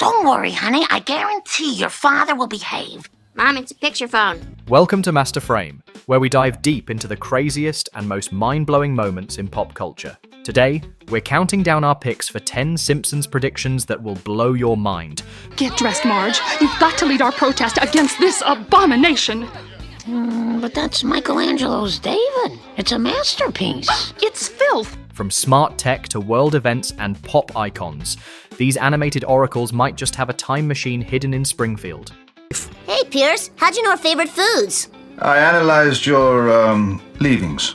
Don't worry, honey. I guarantee your father will behave. Mom, it's a picture phone. Welcome to Master Frame, where we dive deep into the craziest and most mind-blowing moments in pop culture. Today, we're counting down our picks for 10 Simpsons predictions that will blow your mind. Get dressed, Marge. You've got to lead our protest against this abomination. But that's Michelangelo's David. It's a masterpiece. It's filth. From smart tech to world events and pop icons, these animated oracles might just have a time machine hidden in Springfield. Hey, Pierce, how'd you know our favorite foods? I analyzed your, leavings.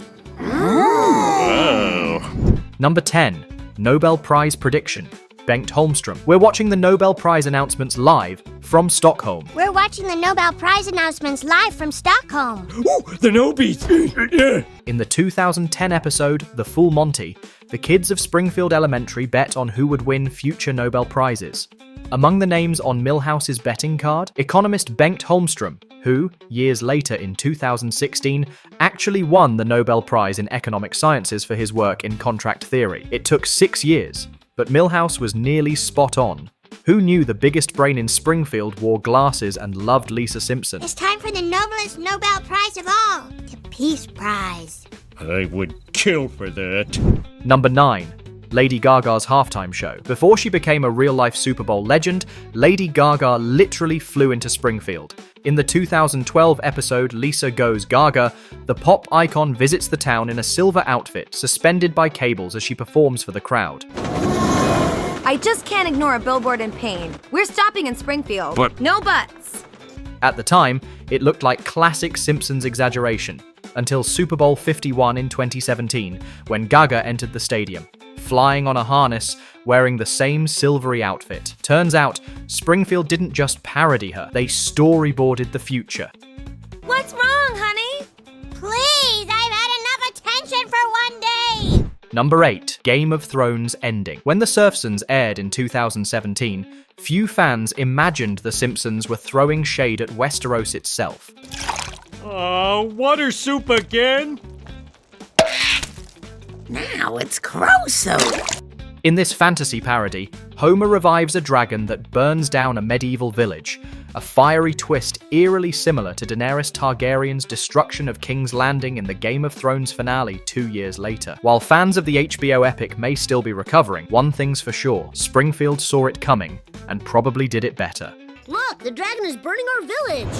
Number 10. Nobel Prize prediction. Bengt Holmstrom. We're watching the Nobel Prize announcements live from Stockholm. We're watching the Nobel Prize announcements live from Stockholm. Ooh, the Nobies! In the 2010 episode, The Full Monty, the kids of Springfield Elementary bet on who would win future Nobel Prizes. Among the names on Milhouse's betting card, economist Bengt Holmstrom, who, years later in 2016, actually won the Nobel Prize in Economic Sciences for his work in contract theory. It took 6 years, but Milhouse was nearly spot on. Who knew the biggest brain in Springfield wore glasses and loved Lisa Simpson? It's time for the noblest Nobel Prize of all, the Peace Prize. I would kill for that. Number 9. Lady Gaga's halftime show. Before she became a real-life Super Bowl legend, Lady Gaga literally flew into Springfield. In the 2012 episode Lisa Goes Gaga, the pop icon visits the town in a silver outfit, suspended by cables as she performs for the crowd. I just can't ignore a billboard in pain. We're stopping in Springfield. But- No buts. At the time, it looked like classic Simpsons exaggeration, until Super Bowl 51 in 2017, when Gaga entered the stadium, flying on a harness, wearing the same silvery outfit. Turns out, Springfield didn't just parody her, they storyboarded the future. What's wrong, honey? Please, I've had enough attention for one day. Number 8. Game of Thrones ending. When The Simpsons aired in 2017, few fans imagined The Simpsons were throwing shade at Westeros itself. Water soup again? Now it's crow soup. In this fantasy parody, Homer revives a dragon that burns down a medieval village, a fiery twist eerily similar to Daenerys Targaryen's destruction of King's Landing in the Game of Thrones finale 2 years later. While fans of the HBO epic may still be recovering, one thing's for sure, Springfield saw it coming, and probably did it better. Look, the dragon is burning our village.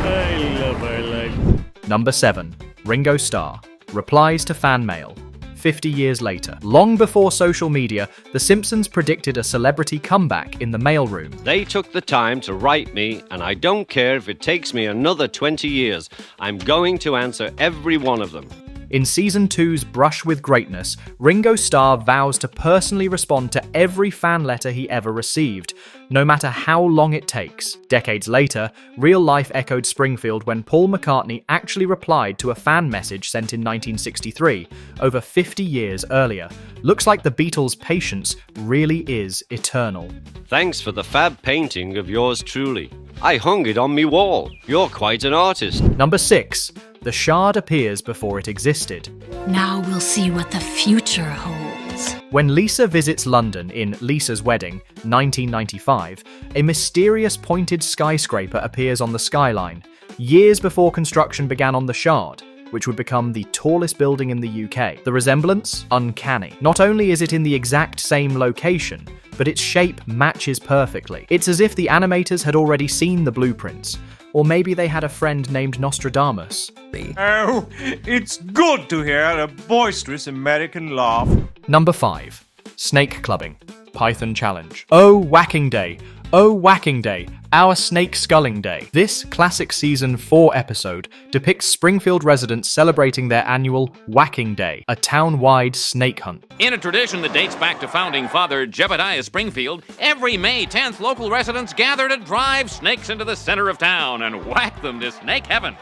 I love our life. Number 7. Ringo Starr. Replies to fan mail. 50 years later. Long before social media, The Simpsons predicted a celebrity comeback in the mailroom. They took the time to write me, and I don't care if it takes me another 20 years. I'm going to answer every one of them. In Season 2's Brush with Greatness, Ringo Starr vows to personally respond to every fan letter he ever received, no matter how long it takes. Decades later, real life echoed Springfield when Paul McCartney actually replied to a fan message sent in 1963, over 50 years earlier. Looks like the Beatles' patience really is eternal. Thanks for the fab painting of yours truly. I hung it on me wall. You're quite an artist. Number 6. The Shard appears before it existed. Now we'll see what the future holds. When Lisa visits London in Lisa's Wedding, 1995, a mysterious pointed skyscraper appears on the skyline, years before construction began on the Shard, which would become the tallest building in the UK. The resemblance? Uncanny. Not only is it in the exact same location, but its shape matches perfectly. It's as if the animators had already seen the blueprints, or maybe they had a friend named Nostradamus. Oh, it's good to hear a boisterous American laugh. Number 5. Snake clubbing. Python challenge. Oh, whacking day. Oh, whacking day. Our snake sculling day. This classic season 4 episode depicts Springfield residents celebrating their annual Whacking Day, a town-wide snake hunt. In a tradition that dates back to founding father Jebediah Springfield, every May 10th local residents gather to drive snakes into the center of town and whack them to snake heaven.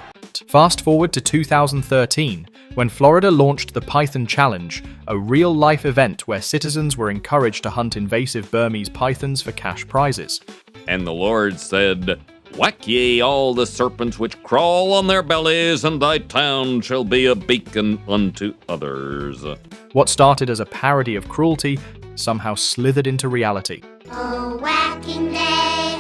Fast forward to 2013, when Florida launched the Python Challenge, a real-life event where citizens were encouraged to hunt invasive Burmese pythons for cash prizes. And the Lord said, Whack ye all the serpents which crawl on their bellies, and thy town shall be a beacon unto others. What started as a parody of cruelty somehow slithered into reality. Oh, whacking day,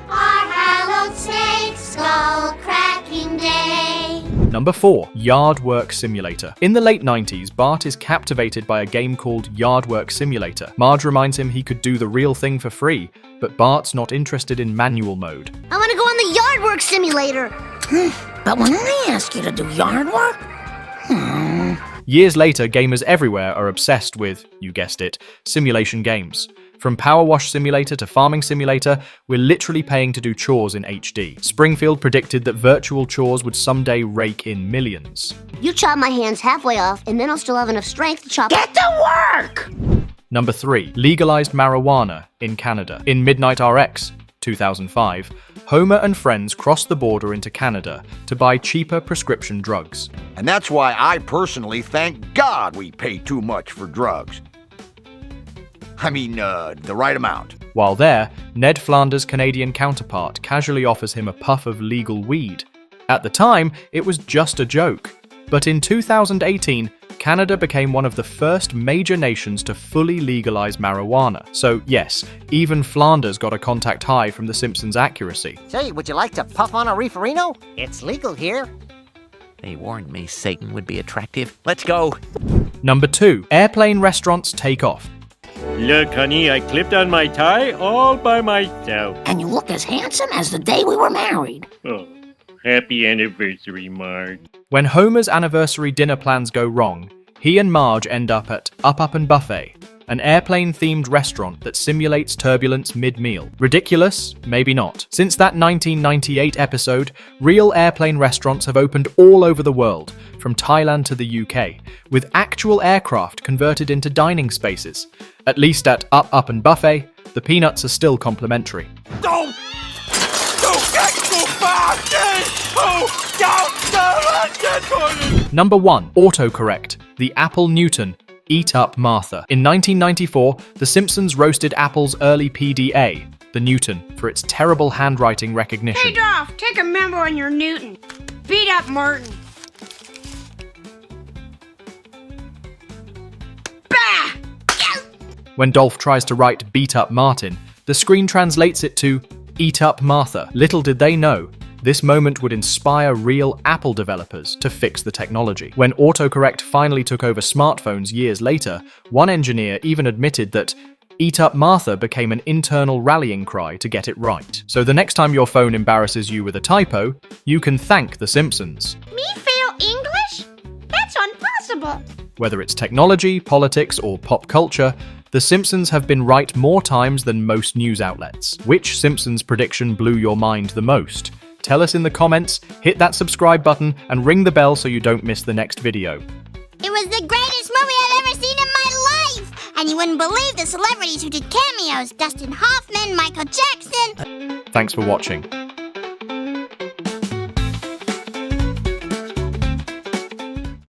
our hallowed saints' skull cracking day. Number 4. Yard Work Simulator. In the late 90s, Bart is captivated by a game called Yard Work Simulator. Marge reminds him he could do the real thing for free, but Bart's not interested in manual mode. I want to go on the yard work simulator. But when I ask you to do yard work, Years later, gamers everywhere are obsessed with, you guessed it, simulation games. From Power Wash Simulator to Farming Simulator, we're literally paying to do chores in HD. Springfield predicted that virtual chores would someday rake in millions. You chop my hands halfway off, and then I'll still have enough strength to chop. get to work! Number 3. Legalized marijuana in Canada. In Midnight RX, 2005, Homer and friends crossed the border into Canada to buy cheaper prescription drugs. And that's why I personally thank God we pay too much for drugs. I mean, the right amount. While there, Ned Flanders' Canadian counterpart casually offers him a puff of legal weed. At the time, it was just a joke. But in 2018, Canada became one of the first major nations to fully legalize marijuana. So yes, even Flanders got a contact high from The Simpsons' accuracy. Say, would you like to puff on a reeferino? It's legal here. They warned me Satan would be attractive. Let's go. Number 2. Airplane restaurants take off. Look, honey, I clipped on my tie all by myself. And you look as handsome as the day we were married. Oh, happy anniversary, Marge. When Homer's anniversary dinner plans go wrong, he and Marge end up at Up and Buffet, an airplane-themed restaurant that simulates turbulence mid-meal. Ridiculous? Maybe not. Since that 1998 episode, real airplane restaurants have opened all over the world, from Thailand to the UK, with actual aircraft converted into dining spaces. At least at Up and Buffet, the peanuts are still complimentary. Don't get too fast! Number 1. Autocorrect, the Apple Newton. Eat Up Martha. In 1994, The Simpsons roasted Apple's early PDA, the Newton, for its terrible handwriting recognition. Hey, Dolph, take a memo on your Newton. Beat up Martin. Bah! When Dolph tries to write Beat Up Martin, the screen translates it to Eat Up Martha. Little did they know, this moment would inspire real Apple developers to fix the technology. When autocorrect finally took over smartphones years later, one engineer even admitted that Eat Up Martha became an internal rallying cry to get it right. So the next time your phone embarrasses you with a typo, you can thank The Simpsons. Me fail English? That's impossible. Whether it's technology, politics, or pop culture, The Simpsons have been right more times than most news outlets. Which Simpsons prediction blew your mind the most? Tell us in the comments, hit that subscribe button, and ring the bell so you don't miss the next video. It was the greatest movie I've ever seen in my life! And you wouldn't believe the celebrities who did cameos. Dustin Hoffman, Michael Jackson. Thanks for watching.